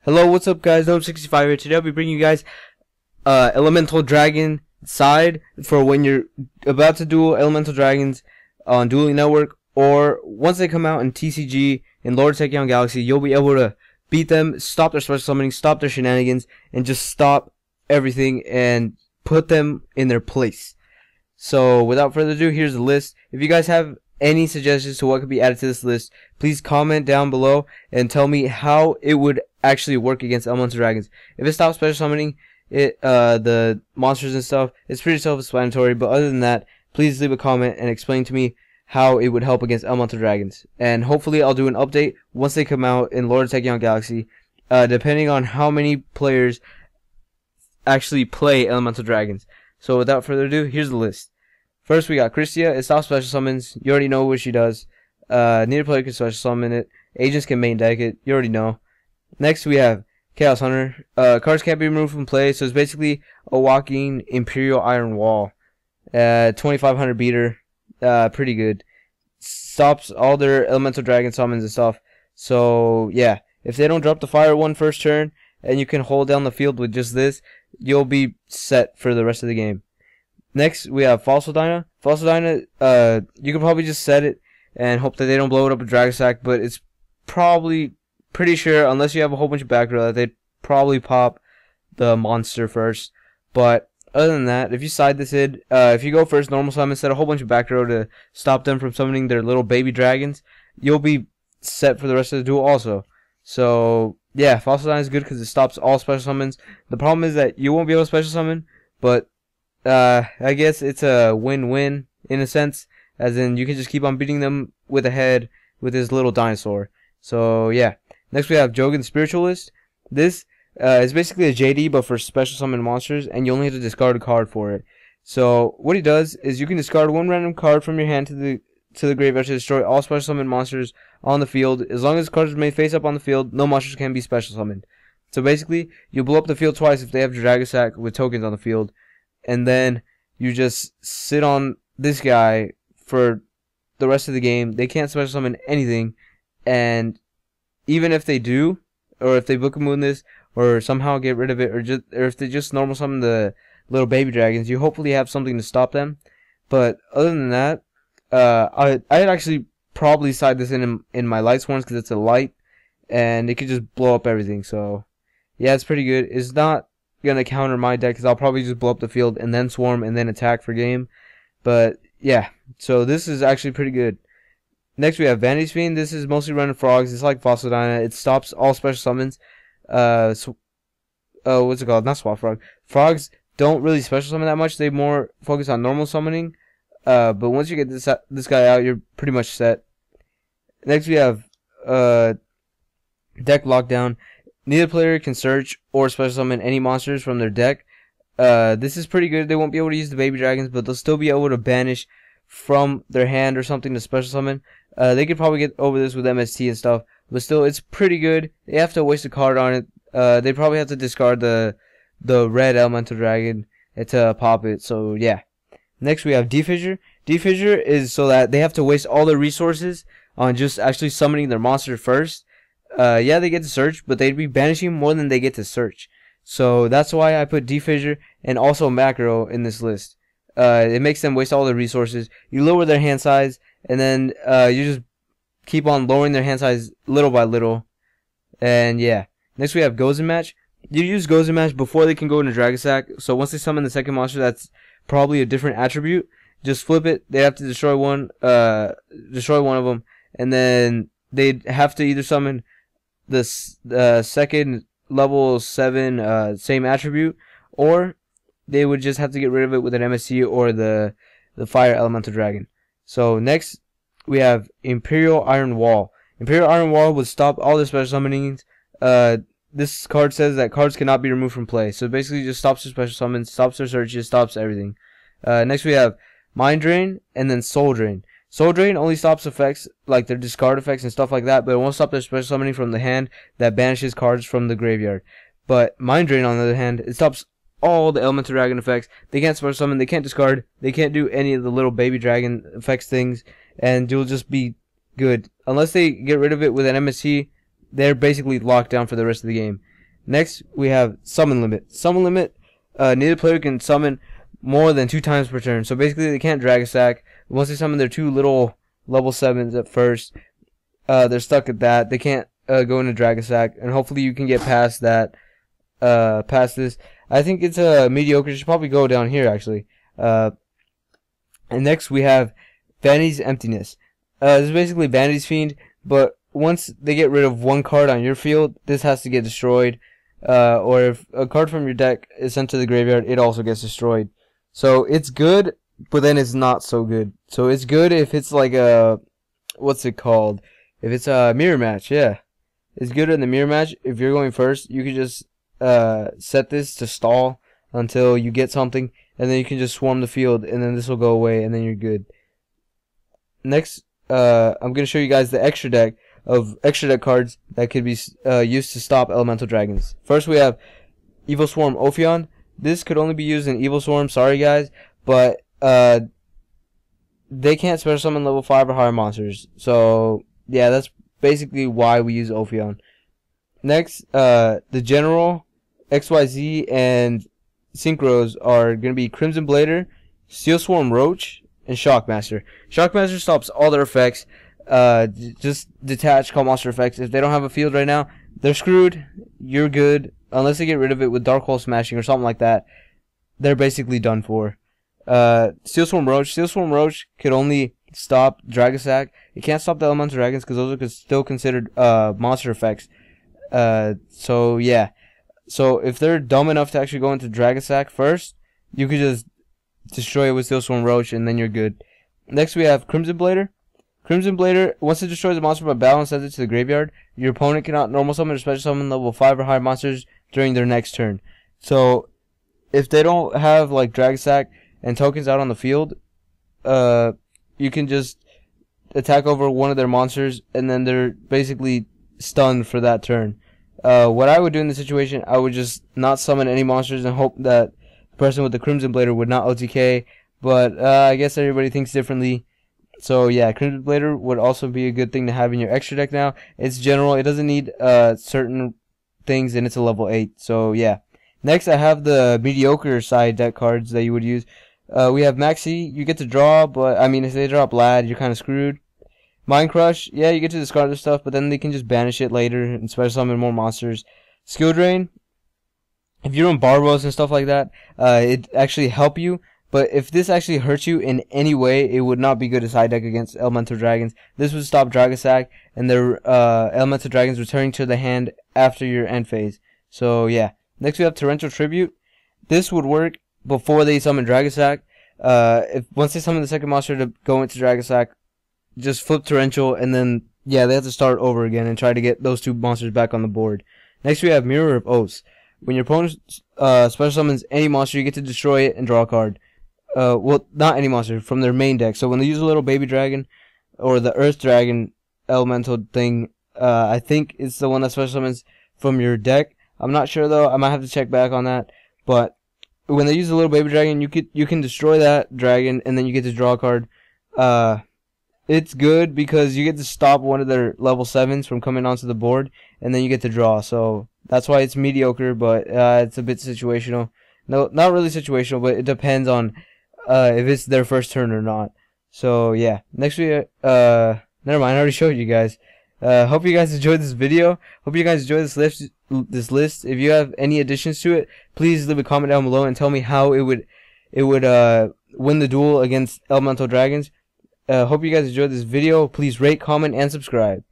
Hello, what's up guys, Gnome65 here. Today I'll be bringing you guys Elemental Dragon side for when you're about to duel Elemental Dragons on Dueling Network, or once they come out in TCG in Lord Tekion Galaxy, you'll be able to beat them, stop their special summoning, stop their shenanigans, and just stop everything and put them in their place. So without further ado, here's the list. If you guys have any suggestions to what could be added to this list, please comment down below and tell me how it would actually work against Elemental Dragons. If it stops special summoning the monsters and stuff, it's pretty self-explanatory, but other than that, please leave a comment and explain to me how it would help against Elemental Dragons. And hopefully I'll do an update once they come out in Lord Tekion Galaxy, depending on how many players actually play Elemental Dragons. So without further ado, here's the list. First, we got Christia. It stops special summons. You already know what she does. Neither player can special summon it. Agents can main deck it. You already know. Next, we have Chaos Hunter. Cards can't be removed from play, so it's basically a walking Imperial Iron Wall. 2500 beater. Pretty good. Stops all their Elemental Dragon summons and stuff. So, yeah. If they don't drop the fire one first turn, and you can hold down the field with just this, you'll be set for the rest of the game. Next, we have Fossil Dyna. Fossil Dyna, you can probably just set it and hope that they don't blow it up with Dragon Sack, but it's probably pretty sure, unless you have a whole bunch of back row, that they'd probably pop the monster first. But other than that, if you side this in, if you go first normal summon, set a whole bunch of back row to stop them from summoning their little baby dragons, you'll be set for the rest of the duel also. So, yeah, Fossil Dyna is good because it stops all special summons. The problem is that you won't be able to special summon, but I guess it's a win-win in a sense, as in you can just keep on beating them with a head with his little dinosaur. So yeah. Next we have Jogan Spiritualist. This is basically a JD but for special summon monsters, and you only have to discard a card for it. So what he does is you can discard one random card from your hand to the graveyard to destroy all special summon monsters on the field. As long as cards remain face up on the field, no monsters can be special summoned. So basically, you blow up the field twice if they have Dragon Sack with tokens on the field. And then you just sit on this guy for the rest of the game. They can't special summon anything, and even if they do, or if they Book of Moon this, or somehow get rid of it, or if they just normal summon the little baby dragons, you hopefully have something to stop them. But other than that, I'd actually probably side this in my light swarms because it's a light, and it could just blow up everything. So yeah, it's pretty good. It's not gonna counter my deck because I'll probably just blow up the field and then swarm and then attack for game. But yeah, so this is actually pretty good. Next we have Fannies. This is mostly running frogs. It's like Fossil Dyna. It stops all special summons. What's it called? Not Swap Frog. Frogs don't really special summon that much. They more focus on normal summoning. But once you get this guy out, you're pretty much set. Next we have Deck Lockdown. Neither player can search or special summon any monsters from their deck. This is pretty good. They won't be able to use the baby dragons, but they'll still be able to banish from their hand or something to special summon. They could probably get over this with MST and stuff, but still, it's pretty good. They have to waste a card on it. They probably have to discard the red Elemental Dragon to pop it. So yeah. Next we have Defissure. Defissure is so that they have to waste all their resources on just actually summoning their monster first. Yeah, they get to search, but they'd be banishing more than they get to search. So that's why I put Defissure and also Macro in this list. It makes them waste all their resources. You lower their hand size, and then you just keep on lowering their hand size little by little. And yeah. Next we have Gos Match. You use Gos Match before they can go into Dragon Sack. So once they summon the second monster that's probably a different attribute, just flip it. They have to destroy one of them, and then they'd have to either summon the second level 7 same attribute, or they would just have to get rid of it with an MSC or the Fire Elemental Dragon. So next we have Imperial Iron Wall. Imperial Iron Wall would stop all the special summonings. This card says that cards cannot be removed from play, so basically just stops their special summons, stops their searches, stops everything. Next we have Mind Drain and then Soul Drain. Soul Drain only stops effects like their discard effects and stuff like that, but it won't stop their special summoning from the hand that banishes cards from the graveyard. But Mind Drain, on the other hand, it stops all the Elemental Dragon effects. They can't special summon, they can't discard, they can't do any of the little baby dragon effects things, and you'll just be good. Unless they get rid of it with an MSC, they're basically locked down for the rest of the game. Next, we have summon limit. Summon limit, native player can summon more than 2 times per turn. So basically, they can't drag a sack. Once they summon their 2 little level 7s at first, they're stuck at that. They can't go into drag a sack, and hopefully you can get past that, past this. I think it's mediocre. You should probably go down here, actually. And next, we have Fannies, emptiness. This is basically Vanity's Fiend, but once they get rid of 1 card on your field, this has to get destroyed. Or if a card from your deck is sent to the graveyard, it also gets destroyed. So it's good, but then it's not so good. So it's good if it's like a, what's it called? If it's a mirror match, yeah. It's good in the mirror match. If you're going first, you can just set this to stall until you get something, and then you can just swarm the field, and then this will go away, and then you're good. Next, I'm going to show you guys the extra deck cards that could be used to stop elemental dragons. First, we have Evilswarm Affion. This could only be used in Evilswarm, sorry guys, but they can't special summon level 5 or higher monsters. So, yeah, that's basically why we use Affion. Next, the general, XYZ, and Synchros are going to be Crimson Blader, Steel Swarm Roach, and Shockmaster. Shockmaster stops all their effects. Just detach call monster effects. If they don't have a field right now, they're screwed. You're good. Unless they get rid of it with Dark Hole Smashing or something like that, they're basically done for. Steel Swarm Roach. Steel Swarm Roach could only stop Dragasack. It can't stop the Elemental Dragons because those are still considered monster effects. So yeah. So if they're dumb enough to actually go into Dragasack first, you could just destroy it with Steel Swarm Roach and then you're good. Next we have Crimson Blader. Crimson Blader, once it destroys a monster by battle and sends it to the graveyard, your opponent cannot normal summon or special summon level 5 or higher monsters during their next turn. So, if they don't have, like, Dragasack and tokens out on the field, you can just attack over one of their monsters, and then they're basically stunned for that turn. What I would do in this situation, I would just not summon any monsters and hope that the person with the Crimson Blader would not OTK, but I guess everybody thinks differently. So yeah, Crimson Blader would also be a good thing to have in your extra deck now. It's general, it doesn't need certain things, and it's a level 8. So yeah. Next I have the mediocre side deck cards that you would use. We have Maxi, you get to draw, but I mean if they drop Lad, you're kinda screwed. Mind Crush, yeah, you get to discard their stuff, but then they can just banish it later and special summon more monsters. Skill Drain, if you're doing Barbaros and stuff like that, it actually help you. But if this actually hurts you in any way, it would not be good as side deck against Elemental Dragons. This would stop Dragasack and their Elemental Dragons returning to the hand after your end phase. So yeah. Next we have Torrential Tribute. This would work before they summon Dragasack. Once they summon the second monster to go into Dragasack, just flip Torrential and then yeah, they have to start over again and try to get those 2 monsters back on the board. Next we have Mirror of Oats. When your opponent special summons any monster, you get to destroy it and draw a card. Well, not any monster, from their main deck. So when they use a little baby dragon, or the earth dragon elemental thing, I think it's the one that special summons from your deck. I'm not sure though, I might have to check back on that. But when they use a little baby dragon, you can destroy that dragon, and then you get to draw a card. It's good because you get to stop one of their level 7s from coming onto the board, and then you get to draw. So that's why it's mediocre, but it's a bit situational. No, not really situational, but it depends on if it's their first turn or not. So yeah, next we never mind, I already showed you guys. Hope you guys enjoyed this video. Hope you guys enjoyed this list. If you have any additions to it, please leave a comment down below and tell me how it would win the duel against Elemental Dragons. Hope you guys enjoyed this video. Please rate, comment, and subscribe.